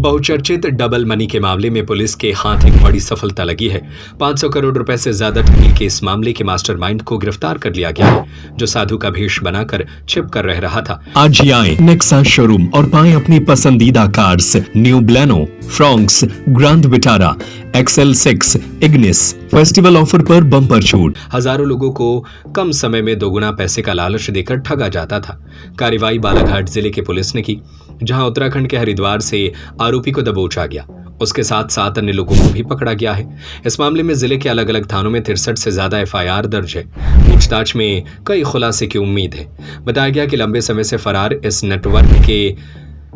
बहुचर्चित double money के मामले में पुलिस के हाथ एक बड़ी सफलता लगी है। 500 करोड़ रुपए से ज्यादा ठगी के इस मामले के मास्टरमाइंड को गिरफ्तार कर लिया गया है, जो साधु का भेष बनाकर छिप कर रह रहा था। आज ही आए नेक्सा शोरूम और पाएं अपनी पसंदीदा cars, new Baleno, Fronx, grand Vitara, XL6, Ignis. Festival offer पर बम्पर छूट। हजारों लोगों को कम समय में दोगुना पैसे का लालच देकर ठगा जाता था। कार्रवाई बालाघाट जिले की पुलिस ने की, जहां उत्तराखंड के हरिद्वार से आरोपी को दबोचा गया। उसके साथ 7 अन्य लोगों को भी पकड़ा गया है। इस मामले में जिले के अलग अलग थानों में 63 से ज्यादा FIR दर्ज है। पूछताछ में कई खुलासे की उम्मीद है। बताया गया कि लंबे समय से फरार इस नेटवर्क के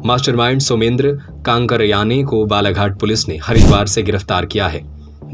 मास्टरमाइंड सोमेंद्र कांकरयाने को बालाघाट पुलिस ने हरिद्वार से गिरफ्तार किया है।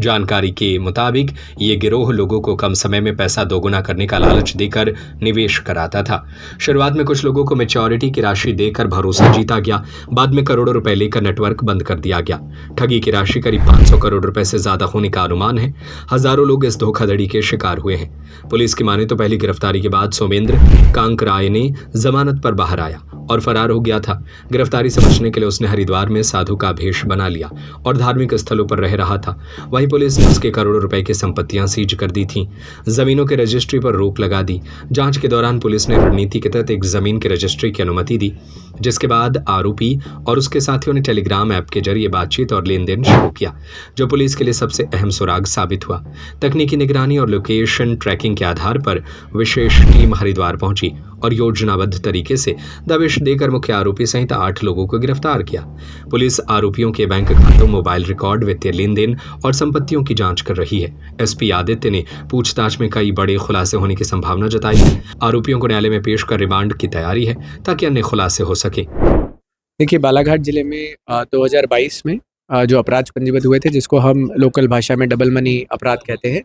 जानकारी के मुताबिक ये गिरोह लोगों को कम समय में पैसा दोगुना करने का लालच देकर निवेश कराता था। शुरुआत में कुछ लोगों को मैच्योरिटी की राशि देकर भरोसा जीता गया। बाद में करोड़ों रुपए लेकर नेटवर्क बंद कर दिया गया। ठगी की राशि करीब 500 करोड़ रुपए से ज्यादा होने का अनुमान है। हजारों लोग इस धोखाधड़ी के शिकार हुए हैं। पुलिस की माने तो पहली गिरफ्तारी के बाद सोमेंद्र कांकराय ने जमानत पर बाहर आया और फरार हो गया था। गिरफ्तारी से बचने के लिए उसने हरिद्वार में साधु का भेष बना लिया और धार्मिक स्थलों पर रह रहा था। वहीं पुलिस ने उसके करोड़ों रुपए की संपत्तियां सीज कर दी थीं। जमीनों के रजिस्ट्री पर रोक लगा दी। जांच के दौरान पुलिस ने रणनीति के तहत एक जमीन की रजिस्ट्री की अनुमति दी, जिसके बाद आरोपी और उसके साथियों ने टेलीग्राम ऐप के जरिए बातचीत और लेन देन शुरू किया, जो पुलिस के लिए सबसे अहम सुराग साबित हुआ। तकनीकी निगरानी और लोकेशन ट्रैकिंग के आधार पर विशेष टीम हरिद्वार पहुंची और योजनाबद्ध तरीके से दबिश देकर मुख्य आरोपी सहित 8 लोगों को गिरफ्तार किया। पुलिस आरोपियों के बैंक खातों, मोबाइल रिकॉर्ड, वित्तीय लेन देन और संपत्तियों की जांच कर रही है। SP आदित्य ने पूछताछ में कई बड़े खुलासे होने की संभावना जताई है। आरोपियों को न्यायालय में पेश कर रिमांड की तैयारी है ताकि अन्य खुलासे हो सके। देखिए, बालाघाट जिले में 2022 में जो अपराध पंजीबद्ध हुए थे, जिसको हम लोकल भाषा में डबल मनी अपराध कहते हैं,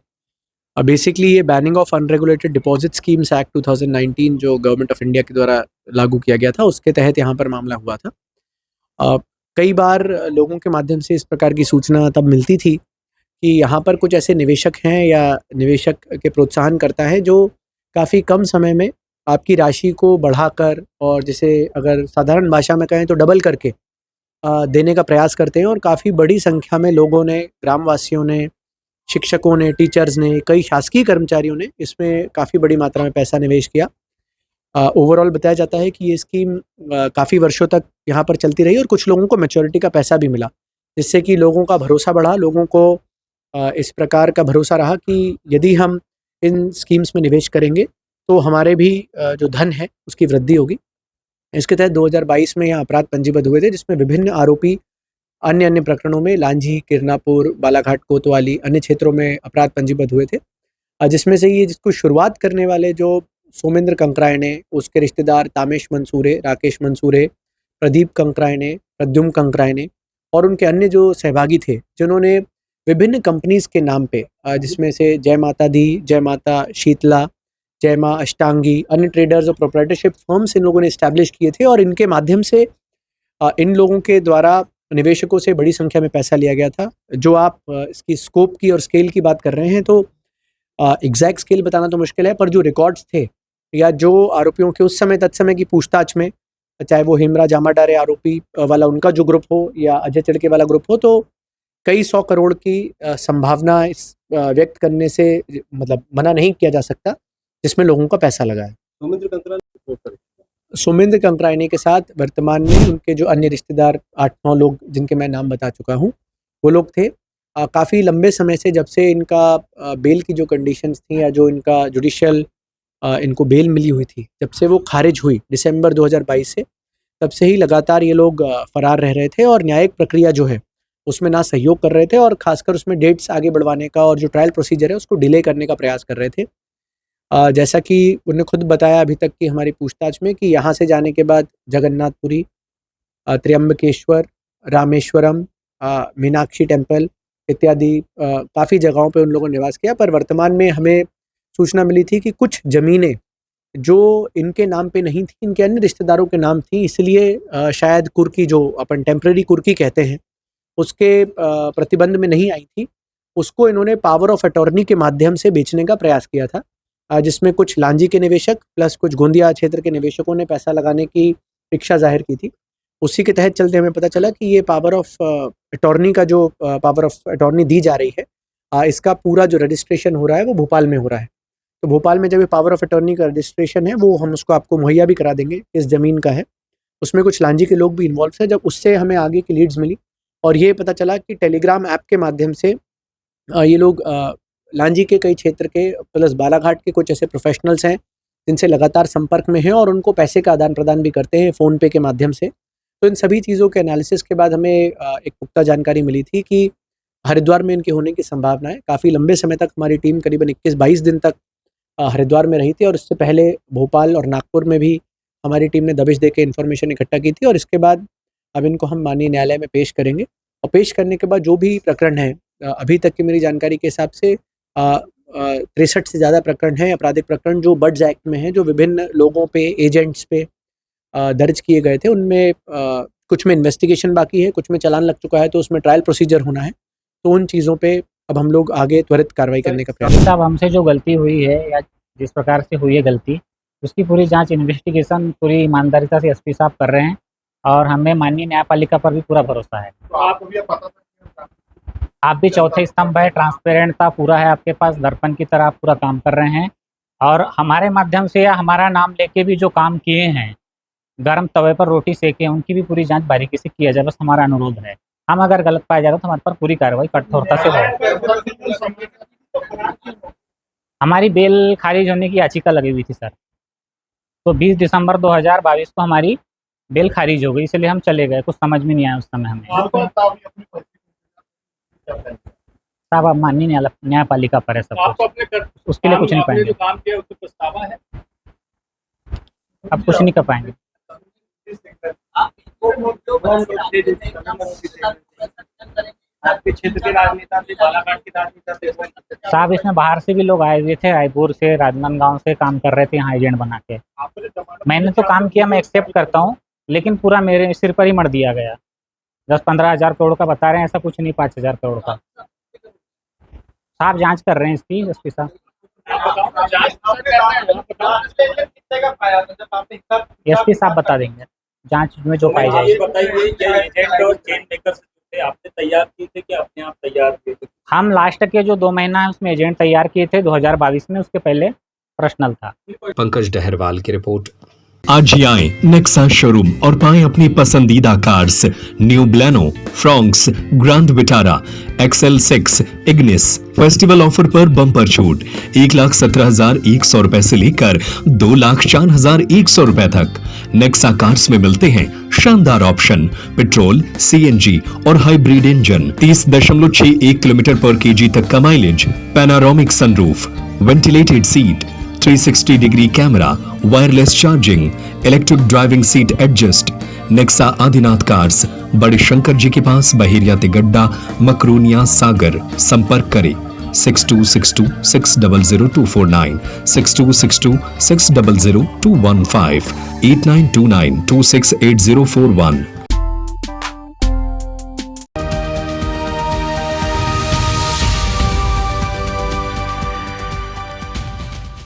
बेसिकली ये banning of unregulated deposit schemes act 2019 जो गवर्नमेंट ऑफ इंडिया के द्वारा लागू किया गया था, उसके तहत यहाँ पर मामला हुआ था। कई बार लोगों के माध्यम से इस प्रकार की सूचना तब मिलती थी कि यहाँ पर कुछ ऐसे निवेशक हैं या निवेशक के प्रोत्साहन करता है जो काफ़ी कम समय में आपकी राशि को बढ़ाकर, और जिसे अगर साधारण भाषा में कहें तो डबल करके देने का प्रयास करते हैं। और काफ़ी बड़ी संख्या में लोगों ने, ग्रामवासियों ने, शिक्षकों ने, टीचर्स ने, कई शासकीय कर्मचारियों ने इसमें काफ़ी बड़ी मात्रा में पैसा निवेश किया। ओवरऑल बताया जाता है कि ये स्कीम काफ़ी वर्षों तक यहाँ पर चलती रही और कुछ लोगों को मैच्योरिटी का पैसा भी मिला, जिससे कि लोगों का भरोसा बढ़ा। लोगों को इस प्रकार का भरोसा रहा कि यदि हम इन स्कीम्स में निवेश करेंगे तो हमारे भी जो धन है उसकी वृद्धि होगी। इसके तहत 2022 में यहाँ अपराध पंजीबद्ध हुए थे, जिसमें विभिन्न आरोपी अन्य अन्य प्रकरणों में लांजी, किरनापुर, बालाघाट, कोतवाली, अन्य क्षेत्रों में अपराध पंजीबद्ध हुए थे। जिसमें से ये जिसको शुरुआत करने वाले जो सोमेंद्र कंकराय ने, उसके रिश्तेदार तामेश मंसूरे, राकेश मंसूरे, प्रदीप कंकराय ने, प्रद्युम्न कंकराय ने और उनके अन्य जो सहभागी थे, जिन्होंने विभिन्न कंपनीज के नाम पे, जिसमें से जय माता दी, जय माता शीतला, जय माँ अष्टांगी, अन्य ट्रेडर्स और प्रोप्राइटरशिप फर्म्स इन लोगों ने इस्टेब्लिश किए थे और इनके माध्यम से इन लोगों के द्वारा निवेशकों से बड़ी संख्या में पैसा लिया गया था। जो आप इसकी स्कोप की और स्केल की बात कर रहे हैं तो एग्जैक्ट स्केल बताना तो मुश्किल है, पर जो रिकॉर्ड्स थे या जो आरोपियों के उस समय तत्समय की पूछताछ में, चाहे वो हेमराज आमाडारे आरोपी वाला उनका जो ग्रुप हो या अजय तिड़के वाला ग्रुप हो, तो कई 100 करोड़ की संभावना इस व्यक्त करने से मतलब मना नहीं किया जा सकता, जिसमें लोगों का पैसा लगा है। सोमेंद्र कंकरायने के साथ वर्तमान में उनके जो अन्य रिश्तेदार 8-9 लोग, जिनके मैं नाम बता चुका हूँ, वो लोग थे। काफ़ी लंबे समय से, जब से इनका बेल की जो कंडीशंस थी या जो इनका जुडिशियल इनको बेल मिली हुई थी, जब से वो खारिज हुई दिसंबर 2022 से, तब से ही लगातार ये लोग फरार रह रहे थे और न्यायिक प्रक्रिया जो है उसमें ना सहयोग कर रहे थे और खासकर उसमें डेट्स आगे बढ़वाने का और जो ट्रायल प्रोसीजर है उसको डिले करने का प्रयास कर रहे थे। जैसा कि उन्होंने खुद बताया अभी तक की हमारी पूछताछ में कि यहाँ से जाने के बाद जगन्नाथपुरी, त्र्यंबकेश्वर, रामेश्वरम, मीनाक्षी टेम्पल इत्यादि काफ़ी जगहों पे उन लोगों ने निवास किया। पर वर्तमान में हमें सूचना मिली थी कि कुछ ज़मीनें जो इनके नाम पे नहीं थी, इनके अन्य रिश्तेदारों के नाम थी, इसलिए शायद कुर्की, जो अपन टेम्परेरी कुर्की कहते हैं, उसके प्रतिबंध में नहीं आई थी, उसको इन्होंने पावर ऑफ अटॉर्नी के माध्यम से बेचने का प्रयास किया था, जिसमें कुछ लांजी के निवेशक प्लस कुछ गोंदिया क्षेत्र के निवेशकों ने पैसा लगाने की इच्छा जाहिर की थी। उसी के तहत चलते हमें पता चला कि ये पावर ऑफ अटॉर्नी का जो पावर ऑफ अटॉर्नी दी जा रही है, इसका पूरा जो रजिस्ट्रेशन हो रहा है वो भोपाल में हो रहा है। तो भोपाल में जब ये पावर ऑफ अटॉर्नी का रजिस्ट्रेशन है वो हम उसको आपको मुहैया भी करा देंगे, इस ज़मीन का है। उसमें कुछ लांजी के लोग भी इन्वॉल्व हैं। जब उससे हमें आगे की लीड्स मिली और ये पता चला कि टेलीग्राम ऐप के माध्यम से ये लोग लांजी के कई क्षेत्र के प्लस बालाघाट के कुछ ऐसे प्रोफेशनल्स हैं जिनसे लगातार संपर्क में हैं और उनको पैसे का आदान प्रदान भी करते हैं फ़ोन पे के माध्यम से। तो इन सभी चीज़ों के एनालिसिस के बाद हमें एक पुख्ता जानकारी मिली थी कि हरिद्वार में इनके होने की संभावना है। काफ़ी लंबे समय तक हमारी टीम करीबन 21-22 दिन तक हरिद्वार में रही थी और इससे पहले भोपाल और नागपुर में भी हमारी टीम ने दबिश दे के इन्फॉर्मेशन इकट्ठा की थी और इसके बाद अब इनको हम माननीय न्यायालय में पेश करेंगे और पेश करने के बाद जो भी प्रकरण है, अभी तक की मेरी जानकारी के हिसाब से 63 से ज़्यादा प्रकरण हैं, आपराधिक प्रकरण जो बड्स एक्ट में हैं, जो विभिन्न लोगों पे, एजेंट्स पे दर्ज किए गए थे। उनमें कुछ में इन्वेस्टिगेशन बाकी है, कुछ में चालान लग चुका है, तो उसमें ट्रायल प्रोसीजर होना है। तो उन चीज़ों पे अब हम लोग आगे त्वरित कार्रवाई करने का प्रयास। साहब, हमसे जो गलती हुई है या जिस प्रकार से हुई है गलती, उसकी पूरी जांच इन्वेस्टिगेशन पूरी ईमानदारिता से एसपी साहब कर रहे हैं और हमें माननीय न्यायपालिका पर भी पूरा भरोसा है। तो आपको भी पता था, आप भी चौथे स्तंभ है, ट्रांसपेरेंटता पूरा है आपके पास, दर्पण की तरह आप पूरा काम कर रहे हैं और हमारे माध्यम से या हमारा नाम लेके भी जो काम किए हैं, गर्म तवे पर रोटी सेके, उनकी भी पूरी जांच बारीकी से किया जाए, बस हमारा अनुरोध है। हम अगर गलत पाया जाएगा तो हमारे पर पूरी कार्रवाई कठोरता से हो। हमारी बेल खारिज होने की याचिका लगी हुई थी सर, तो 20 दिसंबर 2022 को हमारी बेल खारिज हो गई, इसलिए हम चले गए। कुछ समझ में नहीं आया उस समय हमें। साहब, अब माननीय न्यायपालिका पर है सब कुछ, उसके लिए कुछ नहीं पाएंगे। काम किया उसको पछतावा है, अब कुछ नहीं कर पाएंगे। आपके क्षेत्र के राजनेता थे, बालाघाट के राजनेता थे साहब, इसमें बाहर से भी लोग आए हुए थे, रायपुर से, राजनांदगांव से काम कर रहे थे यहाँ एजेंट बना के। मैंने तो काम किया, मैं एक्सेप्ट करता हूँ, लेकिन पूरा मेरे सिर पर ही मर दिया गया। 10-15 हज़ार करोड़ का बता रहे हैं, ऐसा कुछ नहीं, 5,000 करोड़ का। साहब जांच कर रहे हैं इसकी, एसपी साहब। एसपी साहब बता देंगे जांच में जो पाई जाएगी। एजेंट और चेन मेकर आपने तैयार किए थे कि अपने आप तैयार किए थे? हम लास्ट के जो 2 महीना है उसमें एजेंट तैयार किए थे 2022 में, उसके पहले पर्सनल था। पंकज डहरवाल की रिपोर्ट। आज ही आए नेक्सा शोरूम और पाएं अपनी पसंदीदा cars, new Baleno, Fronx, grand Vitara, XL6, Ignis. Festival offer पर बम्पर छूट 1,17,100 रुपए से लेकर 2,04,100 रुपए तक। नेक्सा कार्स में मिलते हैं शानदार ऑप्शन, पेट्रोल, CNG और हाइब्रिड इंजन, 30.61 किलोमीटर पर kg तक का mileage, panoramic sunroof, ventilated seat, 360 degree camera, wireless charging, electric driving seat adjust. Nexa Adinath cars, बड़े शंकर जी के पास, बहेरिया तिगड्डा, मकरूनिया सागर। संपर्क करें 6262600249, 6262600215, 8929268041।